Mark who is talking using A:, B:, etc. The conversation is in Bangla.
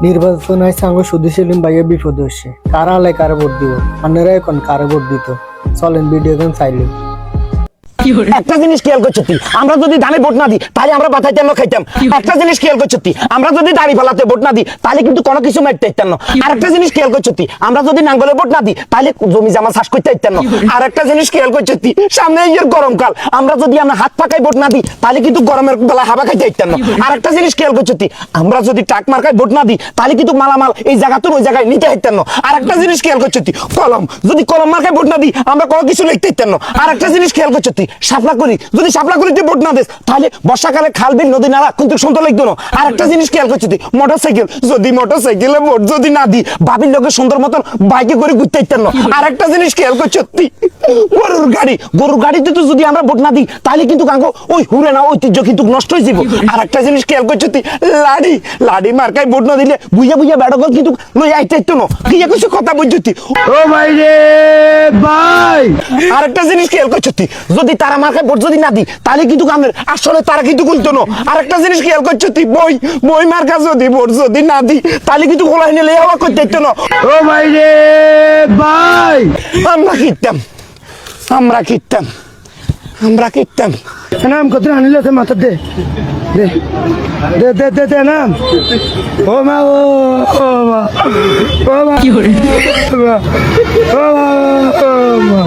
A: নির্বাচন আছে আঙ্গ শুধু সেলিম ভাইয়া বিপদ হচ্ছে কারা আলাই কারে ভোট দিব আপনারা এখন কারে ভোট দিত চলেন ভিডিও গান চাইলেন
B: একটা জিনিস খেয়াল করছি আমরা যদি ধানে ভোট না দিই তাহলে আমরা বাতাইতে খাইতাম একটা জিনিস খেয়াল করছি আমরা যদি দাড়ি ফালাতে ভোট না দিই তাহলে কিন্তু কোনো কিছু মারতে ইতাম না আরেকটা জিনিস খেয়াল করছি আমরা যদি নাঙ্গলে ভোট না দিই তাহলে জমি জামা চাষ করতে ইতাম না আরেকটা জিনিস খেয়াল করছি সামনে এই গরমকাল আমরা যদি আমরা হাত পাকায় ভোট না দিই তাহলে কিন্তু গরমের বেলা হাওয়া খাইতে ইতাম না আরেকটা জিনিস খেয়াল করছি আমরা যদি টাক মার্কায় ভোট না দিই তাহলে কিন্তু মালামাল এই জায়গা তো ওই জায়গায় নিতে ইতাম না আরেকটা জিনিস খেয়াল করছি কলম যদি কলম মার্কায় ভোট না দিই আমরা কোনো কিছু লিখতে ইতাম না আরেকটা জিনিস খেয়াল করছি শাপলা করি যদি শাপলা করিতে ভোট না দেস তাহলে বর্ষাকালে খাল বিল নদী নালা কিন্তু সুন্দর লাগতো না আর একটা জিনিস খেয়াল করছি মোটরসাইকেল যদি মোটরসাইকেলে ভোট যদি না দিই বাবির লোকের সুন্দর মতন বাইকে করে ঘুরতে ইতেন না আর একটা জিনিস খেয়াল করছি গরুর গাড়িতে তো যদি আমরা ভোট না দিই তাহলে কিন্তু কাঙ্গো ওই হুরে না ঐতিহ্য কিন্তু নষ্ট হয়ে যাবো আর একটা জিনিস খেয়াল করছি লাড়ি মার্কায় ভোট না দিলে বুঝা বুঝা বেড়াগল কিন্তু লই আইতে ইতো না কি কিছু কথা বুঝছি
C: ও ভাই রে ভাই
B: আর একটা জিনিস খেয়াল করছি যদি তারা মার্কায় ভোট যদি না দিই তাহলে কিন্তু আমাদের আসলে তারা কিন্তু গুলতো না আর একটা জিনিস খেয়াল করছো বই মার্কা যদি ভোট যদি না দিই তাহলে কিন্তু গোলা নিলে হাওয়া করতে ইতো না
C: ও ভাই রে ভাই
B: আমরা কিনতাম
C: নাম কত আনিলে তো মাথা দে দে দে দে দে দে নাম ও মা ও মা ও মা কি হরে ও মা ও মা